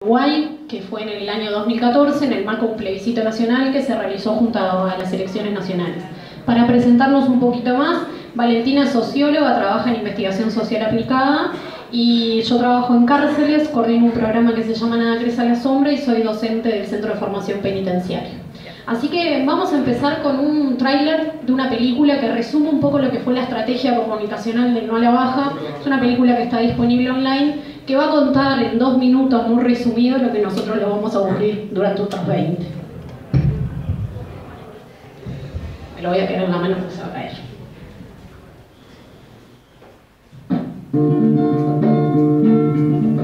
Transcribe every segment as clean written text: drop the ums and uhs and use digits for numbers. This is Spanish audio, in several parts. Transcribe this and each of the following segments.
Uruguay, que fue en el año 2014 en el marco de un plebiscito nacional que se realizó junto a las elecciones nacionales. Para presentarnos un poquito más, Valentina es socióloga, trabaja en investigación social aplicada y yo trabajo en cárceles, coordino un programa que se llama Nada crece a la sombra y soy docente del Centro de Formación Penitenciaria. Así que vamos a empezar con un tráiler de una película que resume un poco lo que fue la estrategia comunicacional del No a la Baja. Es una película que está disponible online, que va a contar en 2 minutos muy resumido lo que nosotros lo vamos a aburrir durante otros 20. Me lo voy a quedar en la mano porque se va a caer.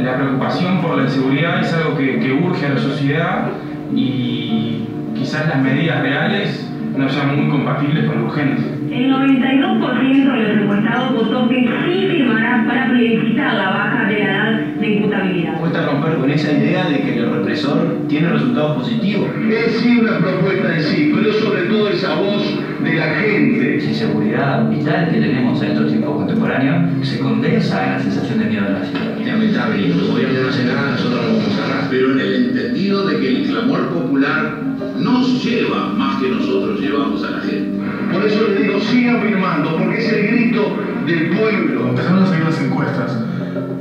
La preocupación por la inseguridad es algo que urge a la sociedad y quizás las medidas reales no sean muy compatibles con lo urgente. El 92% de los encuestados votó que sí firmará para plebiscitar la baja de la edad de imputabilidad. Cuesta romper con esa idea de que el represor tiene resultados positivos. Es sí una propuesta en sí, pero sobre todo esa voz de la gente. Esa inseguridad vital que tenemos en estos tiempos contemporáneos se condensa en la sensación de miedo de la ciudad. Lamentable, el gobierno no hace nada, nosotros no vamos a nada. Pero en el entendido de que el clamor popular nos lleva más que nosotros llevamos a la gente. Por eso les digo, sigan firmando, porque es el grito del pueblo. Empezaron a seguir las encuestas.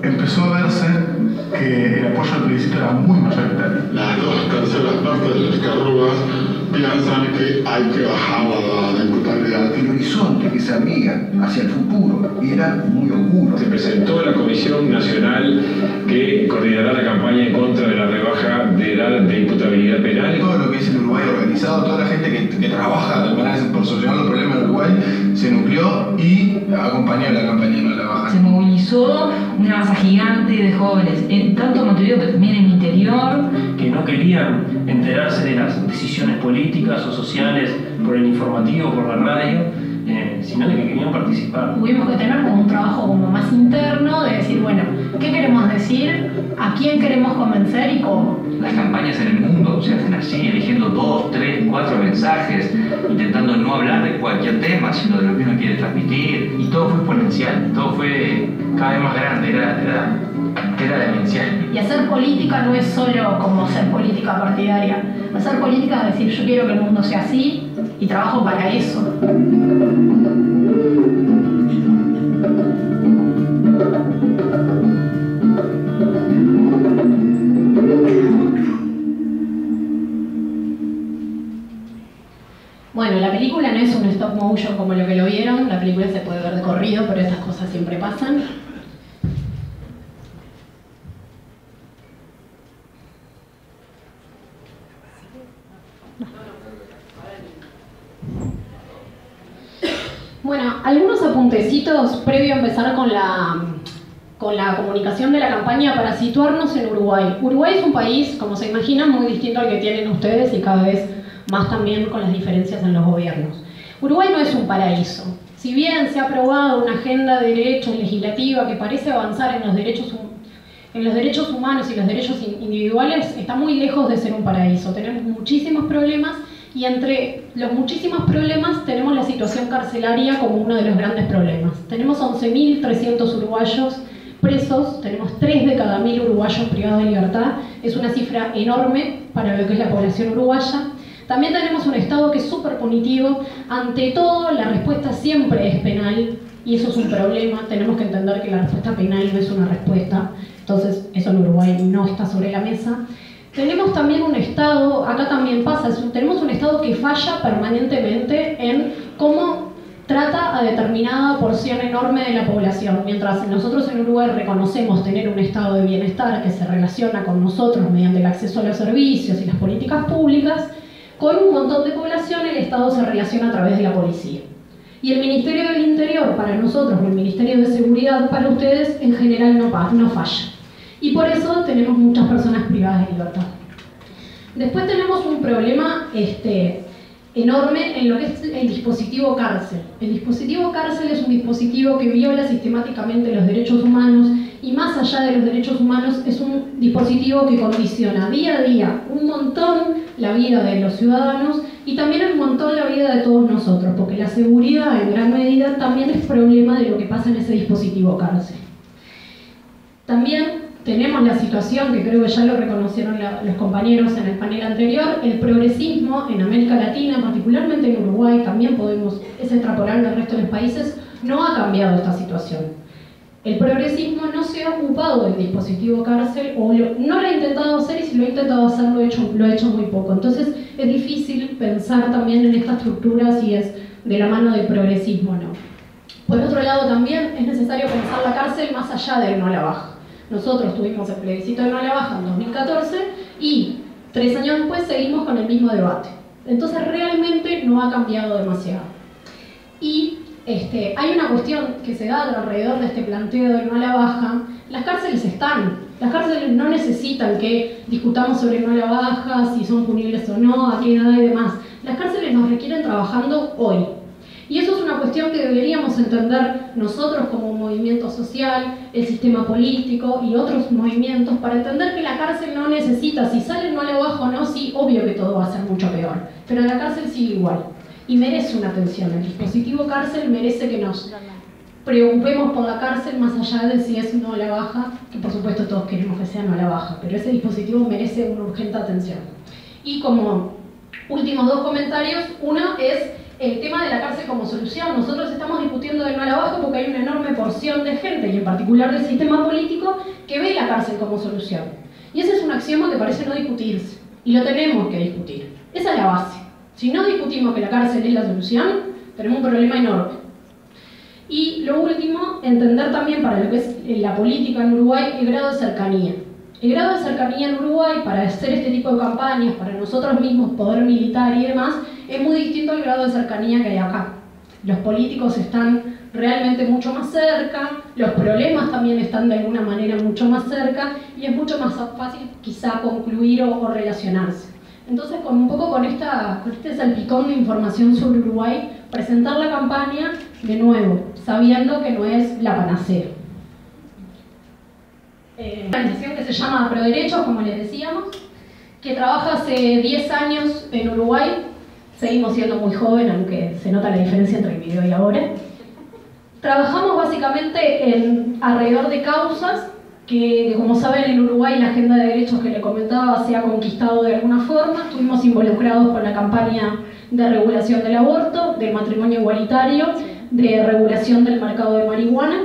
Empezó a verse que el apoyo al plebiscito era muy mayoritario. Las 2/3 partes de las carrugas piensan que hay que bajar la imputabilidad. El horizonte que se abría hacia el futuro era muy oscuro. Se presentó la Comisión Nacional que coordinará la campaña en contra de la rebaja de edad de imputabilidad penal. Todo lo que es el Uruguay organizado, toda la gente que trabaja por solucionar los problemas del Uruguay, se nucleó y acompañó la campaña No a la Baja. Se movilizó una masa gigante de jóvenes, tanto en Montevideo pero también en el interior. Que no querían enterarse de las decisiones políticas o sociales por el informativo, por la radio, sino de que querían participar. Tuvimos que tener como un trabajo como más interno de decir, bueno, ¿qué queremos decir? ¿A quién queremos convencer y cómo? Las campañas en el mundo se hacen así, eligiendo 2, 3, 4 mensajes, intentando no hablar de cualquier tema, sino de lo que uno quiere transmitir. Y todo fue exponencial, todo fue cada vez más grande, era demencial. Y hacer política no es solo como hacer política partidaria. Hacer política es decir, yo quiero que el mundo sea así y trabajo para eso. Bueno, la película no es un stop motion como lo que lo vieron, la película se puede ver de corrido, pero estas cosas siempre pasan. Bueno, algunos apuntecitos previo a empezar con la comunicación de la campaña para situarnos en Uruguay. Uruguay es un país, como se imaginan, muy distinto al que tienen ustedes y cada vez más también con las diferencias en los gobiernos. Uruguay no es un paraíso. Si bien se ha aprobado una agenda de derechos legislativa que parece avanzar en los derechos humanos y los derechos individuales, está muy lejos de ser un paraíso. Tenemos muchísimos problemas y entre los muchísimos problemas tenemos la situación carcelaria como uno de los grandes problemas. Tenemos 11.300 uruguayos presos, tenemos 3 de cada 1000 uruguayos privados de libertad. Es una cifra enorme para lo que es la población uruguaya. También tenemos un Estado que es súper punitivo. Ante todo, la respuesta siempre es penal y eso es un problema. Tenemos que entender que la respuesta penal no es una respuesta. Entonces, eso en Uruguay no está sobre la mesa. Tenemos también un Estado, acá también pasa, tenemos un Estado que falla permanentemente en cómo trata a determinada porción enorme de la población. Mientras nosotros en Uruguay reconocemos tener un estado de bienestar que se relaciona con nosotros mediante el acceso a los servicios y las políticas públicas, con un montón de población el Estado se relaciona a través de la policía. Y el Ministerio del Interior para nosotros, o el Ministerio de Seguridad para ustedes, en general no falla. Y por eso tenemos muchas personas privadas de libertad. Después tenemos un problema enorme en lo que es el dispositivo cárcel. El dispositivo cárcel es un dispositivo que viola sistemáticamente los derechos humanos y más allá de los derechos humanos es un dispositivo que condiciona día a día un montón la vida de los ciudadanos y también un montón la vida de todos nosotros, porque la seguridad en gran medida también es problema de lo que pasa en ese dispositivo cárcel. También tenemos la situación, que creo que ya lo reconocieron los compañeros en el panel anterior, el progresismo en América Latina, particularmente en Uruguay, también es extrapolable al resto de los países, no ha cambiado esta situación. El progresismo no se ha ocupado del dispositivo cárcel, o no lo ha intentado hacer, y si lo ha intentado hacer lo ha hecho muy poco. Entonces es difícil pensar también en esta estructura si es de la mano del progresismo o no. Por otro lado, también es necesario pensar la cárcel más allá del no a la baja. Nosotros tuvimos el plebiscito de no a la baja en 2014 y 3 años después seguimos con el mismo debate. Entonces realmente no ha cambiado demasiado. Y hay una cuestión que se da alrededor de este planteo de no a la baja. Las cárceles están. Las cárceles no necesitan que discutamos sobre no a la baja, si son punibles o no, a qué edad y demás. Las cárceles nos requieren trabajando hoy. Y eso es una cuestión que deberíamos entender nosotros como movimiento social, el sistema político y otros movimientos, para entender que la cárcel no necesita, si sale no a la baja o no, sí, obvio que todo va a ser mucho peor. Pero la cárcel sigue igual. Y merece una atención. El dispositivo cárcel merece que nos preocupemos por la cárcel más allá de si es no a la baja, que por supuesto todos queremos que sea no a la baja, pero ese dispositivo merece una urgente atención. Y como últimos 2 comentarios, uno es el tema de la cárcel como solución. Nosotros estamos discutiendo de no a la baja porque hay una enorme porción de gente, y en particular del sistema político, que ve la cárcel como solución. Y ese es un axioma que parece no discutirse, y lo tenemos que discutir. Esa es la base. Si no discutimos que la cárcel es la solución, tenemos un problema enorme. Y lo último, entender también para lo que es la política en Uruguay el grado de cercanía. El grado de cercanía en Uruguay para hacer este tipo de campañas, para nosotros mismos, poder militar y demás, es muy distinto al grado de cercanía que hay acá. Los políticos están realmente mucho más cerca, los problemas también están de alguna manera mucho más cerca, y es mucho más fácil quizá concluir o relacionarse. Entonces, un poco con este salpicón de información sobre Uruguay, presentar la campaña de nuevo, sabiendo que no es la panacea. Una organización que se llama Proderechos, como les decíamos, que trabaja hace 10 años en Uruguay. Seguimos siendo muy joven, aunque se nota la diferencia entre el video y ahora. Trabajamos básicamente alrededor de causas que, como saben, en Uruguay la agenda de derechos que le comentaba se ha conquistado de alguna forma. Estuvimos involucrados con la campaña de regulación del aborto, del matrimonio igualitario, de regulación del mercado de marihuana,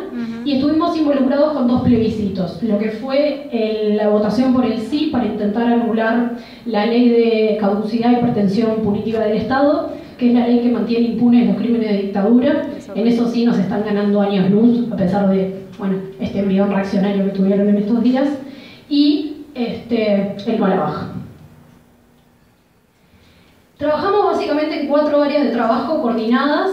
y estuvimos involucrados con 2 plebiscitos, lo que fue la votación por el sí para intentar anular la ley de caducidad y pretensión punitiva del Estado, que es la ley que mantiene impunes los crímenes de dictadura. En eso sí nos están ganando años luz, a pesar de este embrión reaccionario que tuvieron en estos días, y el no a la baja. Trabajamos básicamente en 4 áreas de trabajo coordinadas,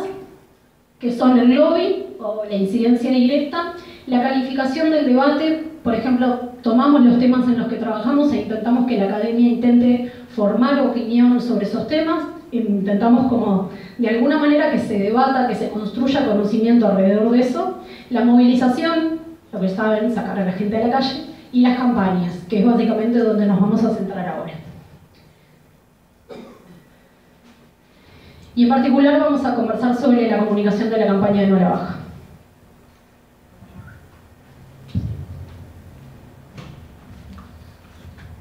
que son el lobby, o la incidencia directa, la calificación del debate. Por ejemplo, tomamos los temas en los que trabajamos e intentamos que la academia intente formar opinión sobre esos temas, intentamos como de alguna manera que se debata, que se construya conocimiento alrededor de eso, la movilización, lo que saben, sacar a la gente a la calle, y las campañas, que es básicamente donde nos vamos a centrar ahora. Y en particular vamos a conversar sobre la comunicación de la campaña de no a la baja.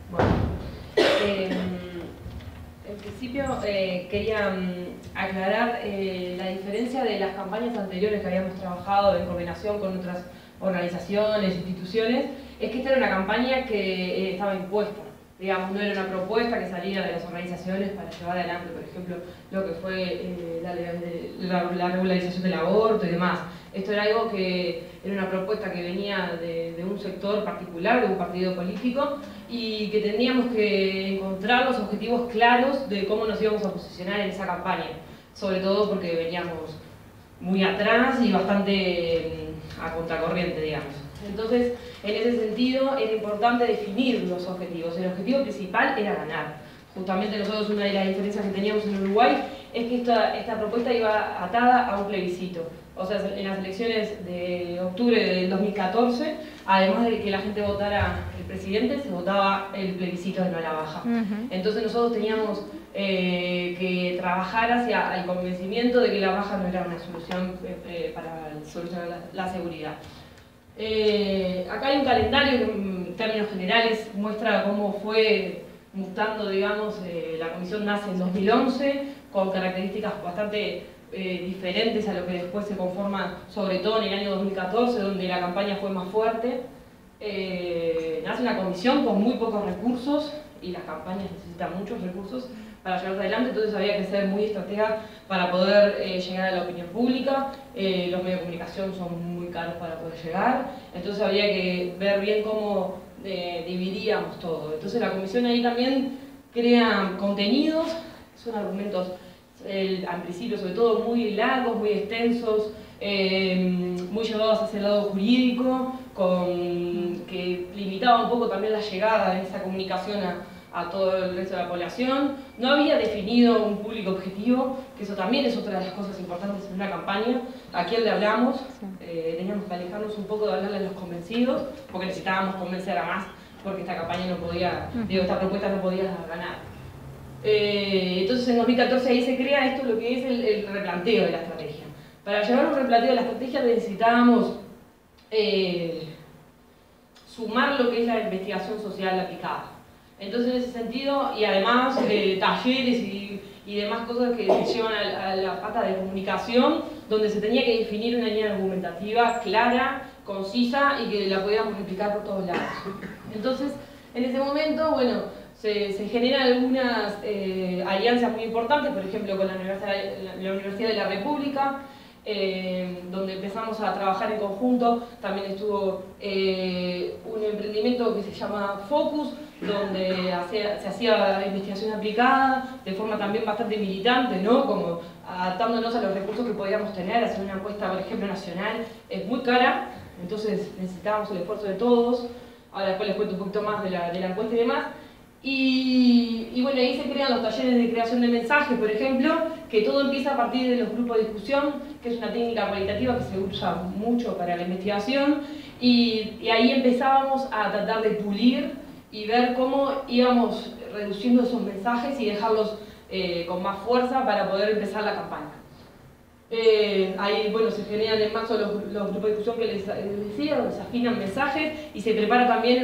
Bueno, en principio quería aclarar la diferencia de las campañas anteriores que habíamos trabajado en coordinación con otras organizaciones, instituciones, es que esta era una campaña que estaba impuesta. Digamos, no era una propuesta que saliera de las organizaciones para llevar adelante, por ejemplo, lo que fue la regularización del aborto y demás. Esto era algo que era una propuesta que venía de un sector particular, de un partido político, y que teníamos que encontrar los objetivos claros de cómo nos íbamos a posicionar en esa campaña, sobre todo porque veníamos muy atrás y bastante a contracorriente, digamos. Entonces, en ese sentido, era importante definir los objetivos. El objetivo principal era ganar. Justamente nosotros, una de las diferencias que teníamos en Uruguay es que esta propuesta iba atada a un plebiscito. O sea, en las elecciones de octubre del 2014, además de que la gente votara el presidente, se votaba el plebiscito de no a la baja. Entonces nosotros teníamos que trabajar hacia el convencimiento de que la baja no era una solución para solucionar la seguridad. Acá hay un calendario en términos generales muestra cómo fue mutando, digamos, la comisión nace en 2011 con características bastante diferentes a lo que después se conforma, sobre todo en el año 2014, donde la campaña fue más fuerte. Nace una comisión con muy pocos recursos y las campañas necesitan muchos recursos para llevar adelante, entonces había que ser muy estratega para poder llegar a la opinión pública. Los medios de comunicación son muy caros para poder llegar, entonces había que ver bien cómo dividíamos todo. Entonces la comisión ahí también crea contenidos, son argumentos al principio sobre todo muy largos, muy extensos, muy llevados hacia el lado jurídico, que limitaba un poco también la llegada de esa comunicación a todo el resto de la población. No había definido un público objetivo, que eso también es otra de las cosas importantes en una campaña. ¿A quién le hablamos? Teníamos que alejarnos un poco de hablarle a los convencidos, porque necesitábamos convencer a más, porque esta campaña no podía, esta propuesta no podía ganar. Entonces en 2014 ahí se crea esto, lo que es el replanteo de la estrategia. Para llevar un replanteo de la estrategia necesitábamos sumar lo que es la investigación social aplicada. Entonces en ese sentido, y además talleres y demás cosas que se llevan a la pata de comunicación, donde se tenía que definir una línea argumentativa clara, concisa y que la podíamos replicar por todos lados. Entonces, en ese momento, bueno, se generan algunas alianzas muy importantes, por ejemplo con la Universidad de la República, donde empezamos a trabajar en conjunto. También estuvo un emprendimiento que se llama Focus, donde se hacía investigación aplicada de forma también bastante militante, ¿no? Como adaptándonos a los recursos que podíamos tener. Hacer una encuesta, por ejemplo, nacional es muy cara, entonces necesitábamos el esfuerzo de todos. Ahora después les cuento un poquito más de la encuesta y demás. Y bueno, ahí se crean los talleres de creación de mensajes, por ejemplo, que todo empieza a partir de los grupos de discusión, que es una técnica cualitativa que se usa mucho para la investigación, y ahí empezábamos a tratar de pulir y ver cómo íbamos reduciendo esos mensajes y dejarlos con más fuerza para poder empezar la campaña. Ahí, bueno, se generan en marzo los grupos de discusión que les decía, donde se afinan mensajes y se prepara también